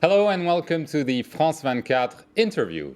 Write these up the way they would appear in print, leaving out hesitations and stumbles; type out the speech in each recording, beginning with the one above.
Hello and welcome to the France 24 interview.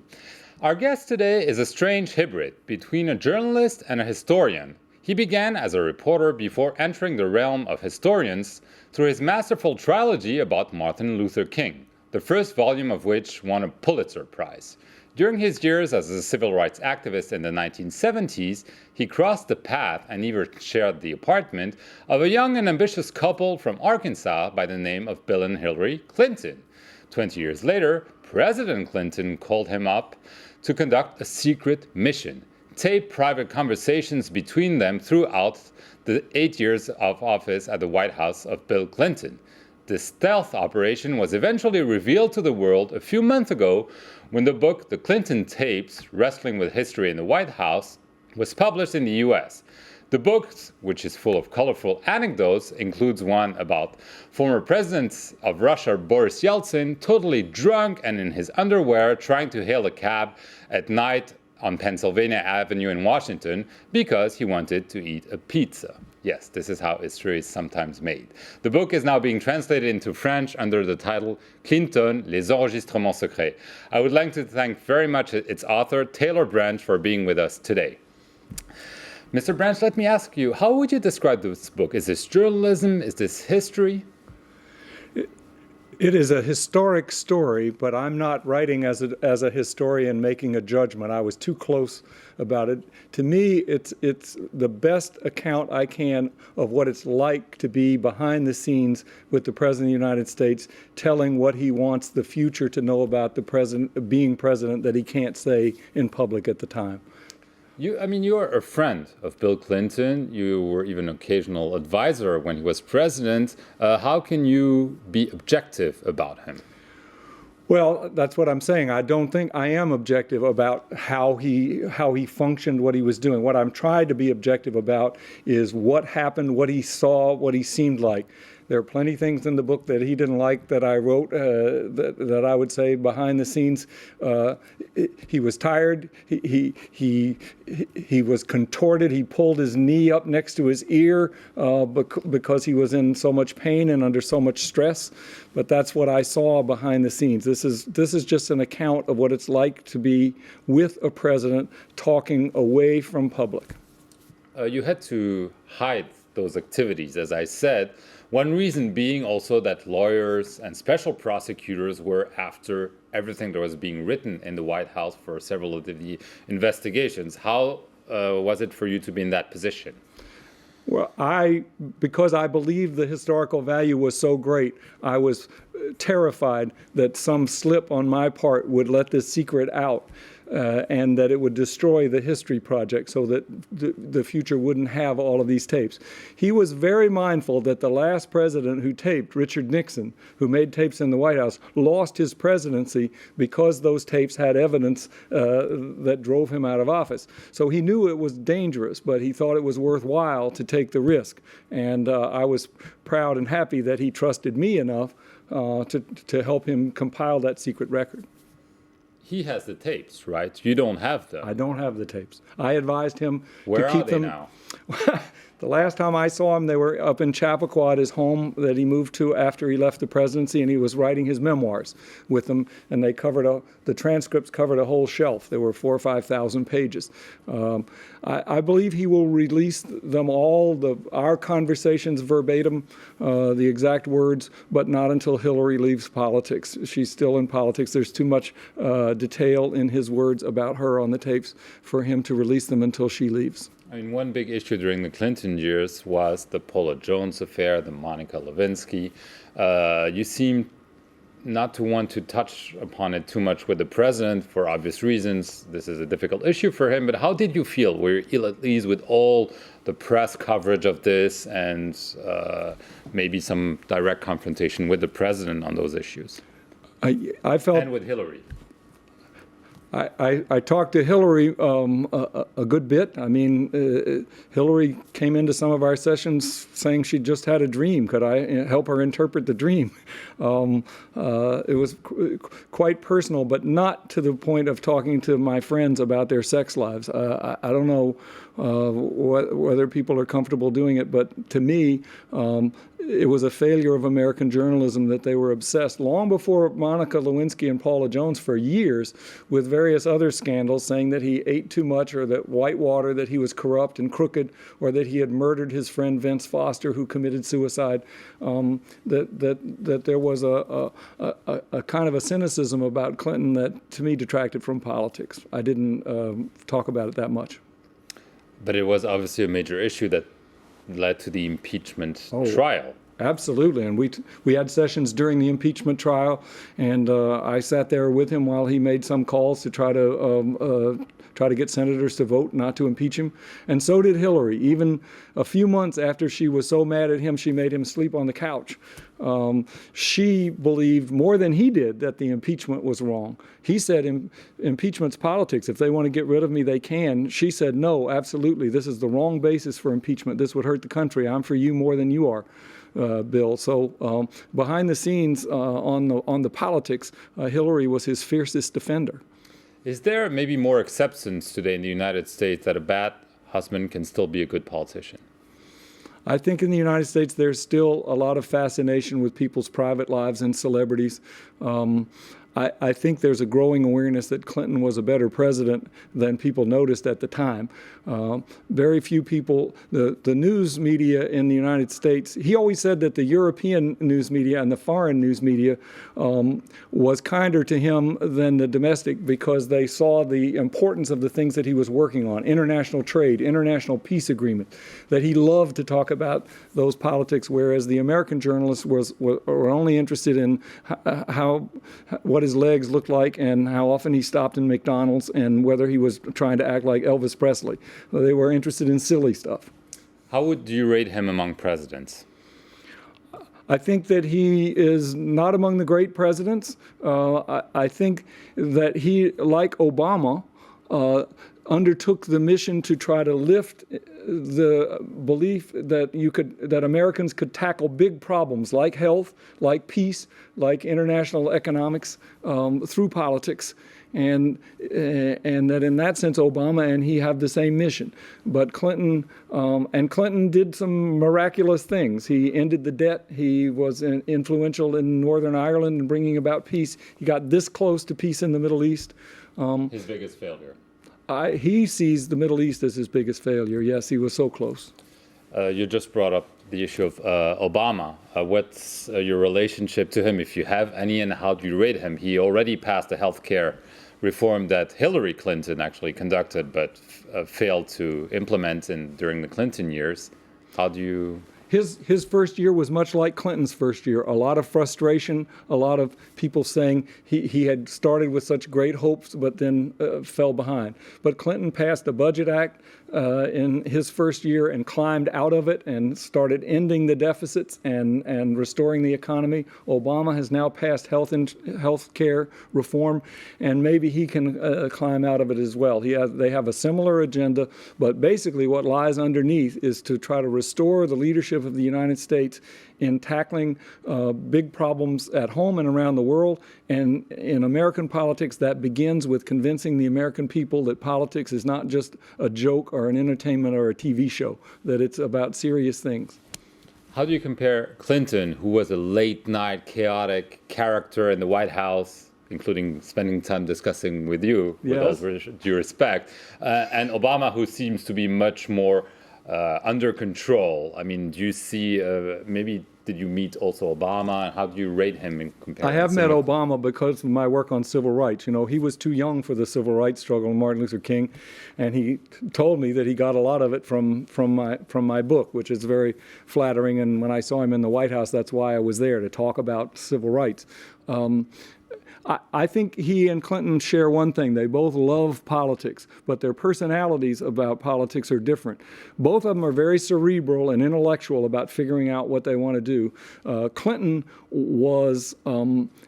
Our guest today is a strange hybrid between a journalist and a historian. He began as a reporter before entering the realm of historians through his masterful trilogy about Martin Luther King, the first volume of which won a Pulitzer Prize. During his years as a civil rights activist in the 1970s, he crossed the path and even shared the apartment of a young and ambitious couple from Arkansas by the name of Bill and Hillary Clinton. 20 years later, President Clinton called him up to conduct a secret mission, tape private conversations between them throughout the 8 years of office at the White House of Bill Clinton. This stealth operation was eventually revealed to the world a few months ago when the book The Clinton Tapes, Wrestling with History in the White House, was published in the US. The book, which is full of colorful anecdotes, includes one about former president of Russia, Boris Yeltsin, totally drunk and in his underwear trying to hail a cab at night on Pennsylvania Avenue in Washington because he wanted to eat a pizza. Yes, this is how history is sometimes made. The book is now being translated into French under the title Clinton, Les Enregistrements Secrets. I would like to thank very much its author, Taylor Branch, for being with us today. Mr. Branch, let me ask you, how would you describe this book? Is this journalism? Is this history? It is a historic story, but I'm not writing as a historian making a judgment. I was too close about it. To me, it's the best account I can of what it's like to be behind the scenes with the President of the United States, telling what he wants the future to know about the president being president that he can't say in public at the time. You are a friend of Bill Clinton. You were even an occasional advisor when he was president. How can you be objective about him? Well, that's what I'm saying. I don't think I am objective about how he functioned, what he was doing. What I'm trying to be objective about is what happened, what he saw, what he seemed like. There are plenty of things in the book that he didn't like that I wrote that I would say behind the scenes. He was tired. He was contorted. He pulled his knee up next to his ear because he was in so much pain and under so much stress. But that's what I saw behind the scenes. This is just an account of what it's like to be with a president talking away from public. You had to hide those activities, as I said. One reason being also that lawyers and special prosecutors were after everything that was being written in the White House for several of the investigations. How was it for you to be in that position? Well, because I believed the historical value was so great, I was terrified that some slip on my part would let this secret out. And that it would destroy the history project so that the future wouldn't have all of these tapes. He was very mindful that the last president who taped, Richard Nixon, who made tapes in the White House, lost his presidency because those tapes had evidence that drove him out of office. So he knew it was dangerous, but he thought it was worthwhile to take the risk. And I was proud and happy that he trusted me enough to help him compile that secret record. He has the tapes, right? You don't have them. I don't have the tapes. I advised him Where to keep them. Where are they now? The last time I saw him, they were up in Chappaqua at his home that he moved to after he left the presidency, and he was writing his memoirs with them, and they the transcripts covered a whole shelf. There were 4,000 or 5,000 pages. I believe he will release them all, our conversations verbatim, the exact words, but not until Hillary leaves politics. She's still in politics. There's too much detail in his words about her on the tapes for him to release them until she leaves. I mean, one big issue during the Clinton years was the Paula Jones affair, the Monica Lewinsky. You seem not to want to touch upon it too much with the president for obvious reasons. This is a difficult issue for him. But how did you feel? Were you ill at ease with all the press coverage of this and maybe some direct confrontation with the president on those issues? I felt, and with Hillary. I talked to Hillary a good bit. I mean, Hillary came into some of our sessions saying she just had a dream. Could I help her interpret the dream? It was quite personal, but not to the point of talking to my friends about their sex lives. I don't know whether people are comfortable doing it. But to me, it was a failure of American journalism that they were obsessed, long before Monica Lewinsky and Paula Jones, for years, with various other scandals, saying that he ate too much, or that Whitewater, that he was corrupt and crooked, or that he had murdered his friend Vince Foster, who committed suicide. That there was a kind of a cynicism about Clinton that, to me, detracted from politics. I didn't talk about it that much. But it was obviously a major issue that led to the impeachment trial. Absolutely, and we had sessions during the impeachment trial, and I sat there with him while he made some calls to try to get senators to vote not to impeach him, and so did Hillary. Even a few months after she was so mad at him, she made him sleep on the couch. She believed more than he did that the impeachment was wrong. He said impeachment's politics. If they want to get rid of me, they can. She said, no, absolutely. This is the wrong basis for impeachment. This would hurt the country. I'm for you more than you are, Bill. So behind the scenes on the politics, Hillary was his fiercest defender. Is there maybe more acceptance today in the United States that a bad husband can still be a good politician? I think in the United States there's still a lot of fascination with people's private lives and celebrities. I think there's a growing awareness that Clinton was a better president than people noticed at the time. Very few people, the news media in the United States, he always said that the European news media and the foreign news media was kinder to him than the domestic, because they saw the importance of the things that he was working on: international trade, international peace agreement, that he loved to talk about those politics, whereas the American journalists were only interested in what his legs looked like and how often he stopped in McDonald's and whether he was trying to act like Elvis Presley. They were interested in silly stuff. How would you rate him among presidents? I think that he is not among the great presidents. I think that he, like Obama, undertook the mission to try to lift the belief that Americans could tackle big problems like health, like peace, like international economics through politics, and that in that sense Obama and he have the same mission. But Clinton did some miraculous things. He ended the debt. He was influential in Northern Ireland in bringing about peace. He got this close to peace in the Middle East. His biggest failure. He sees the Middle East as his biggest failure. Yes, he was so close. You just brought up the issue of Obama. What's your relationship to him, if you have any, and how do you rate him? He already passed a health care reform that Hillary Clinton actually conducted but failed to implement during the Clinton years. How do you... His first year was much like Clinton's first year. A lot of frustration, a lot of people saying he had started with such great hopes but then fell behind. But Clinton passed a budget act in his first year and climbed out of it and started ending the deficits and restoring the economy. Obama has now passed health care reform, and maybe he can climb out of it as well. They have a similar agenda, but basically what lies underneath is to try to restore the leadership of the United States in tackling big problems at home and around the world. And in American politics, that begins with convincing the American people that politics is not just a joke or an entertainment or a TV show, that it's about serious things. How do you compare Clinton, who was a late-night, chaotic character in the White House, including spending time discussing with you, yes, with all due respect, and Obama, who seems to be much more under control? I mean, do you see, maybe did you meet also Obama? And how do you rate him in comparison? I have met Obama because of my work on civil rights. You know, he was too young for the civil rights struggle in Martin Luther King, and he told me that he got a lot of it from my book, which is very flattering. And when I saw him in the White House, that's why I was there, to talk about civil rights. I think he and Clinton share one thing. They both love politics, but their personalities about politics are different. Both of them are very cerebral and intellectual about figuring out what they want to do. Clinton was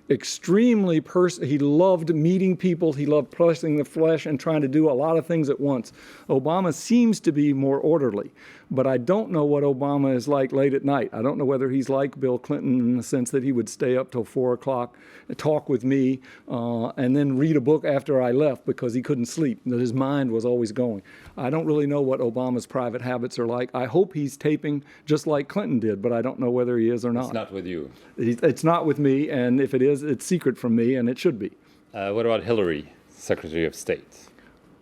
extremely he loved meeting people. He loved pressing the flesh and trying to do a lot of things at once. Obama seems to be more orderly, but I don't know what Obama is like late at night. I don't know whether he's like Bill Clinton in the sense that he would stay up till 4 o'clock, talk with me, me and then read a book after I left because he couldn't sleep, that his mind was always going. I don't really know what Obama's private habits are like. I hope he's taping just like Clinton did, but I don't know whether he is or not. It's not with you. It's not with me, and if it is, it's secret from me, and it should be. What about Hillary, Secretary of State?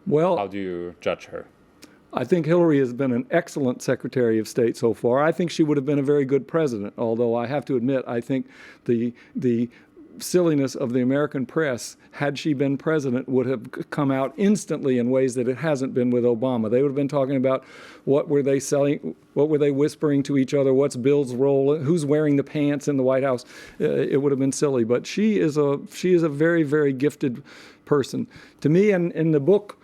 Well, how do you judge her? I think Hillary has been an excellent Secretary of State so far. I think she would have been a very good president, although I have to admit, I think the silliness of the American press, had she been president, would have come out instantly in ways that it hasn't been with Obama. They would have been talking about what were they selling, what were they whispering to each other, what's Bill's role, who's wearing the pants in the White House. It would have been silly. But she is a very, very gifted person. To me, in the book,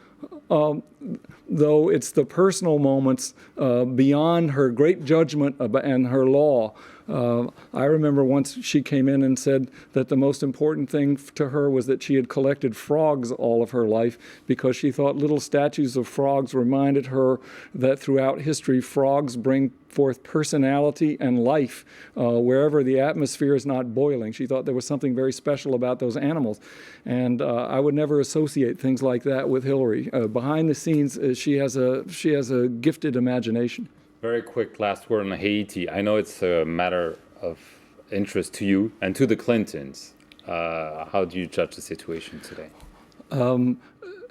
though it's the personal moments beyond her great judgment and her law. I remember once she came in and said that the most important thing to her was that she had collected frogs all of her life because she thought little statues of frogs reminded her that throughout history, frogs bring forth personality and life wherever the atmosphere is not boiling. She thought there was something very special about those animals. And I would never associate things like that with Hillary. Behind the scenes, she has a gifted imagination. Very quick last word on Haiti. I know it's a matter of interest to you and to the Clintons. How do you judge the situation today?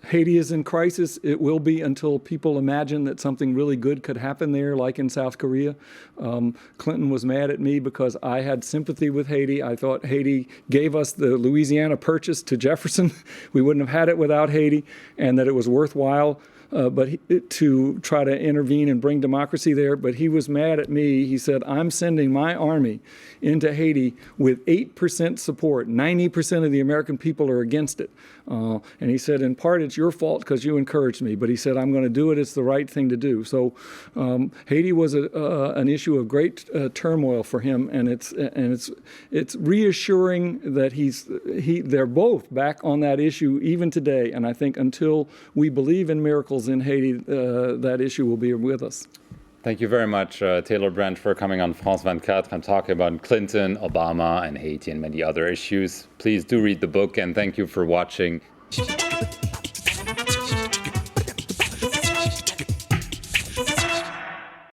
Haiti is in crisis. It will be until people imagine that something really good could happen there, like in South Korea. Clinton was mad at me because I had sympathy with Haiti. I thought Haiti gave us the Louisiana Purchase to Jefferson. We wouldn't have had it without Haiti, and that it was worthwhile to try to intervene and bring democracy there. But he was mad at me. He said, I'm sending my army into Haiti with 8% support. 90% of the American people are against it. And he said, in part, it's your fault because you encouraged me. But he said, I'm going to do it. It's the right thing to do. So Haiti was an issue of great turmoil for him. And it's reassuring that they're both back on that issue even today. And I think until we believe in miracles in Haiti, that issue will be with us. Thank you very much, Taylor Brent, for coming on France 24 and talking about Clinton, Obama, and Haiti and many other issues. Please do read the book, and thank you for watching.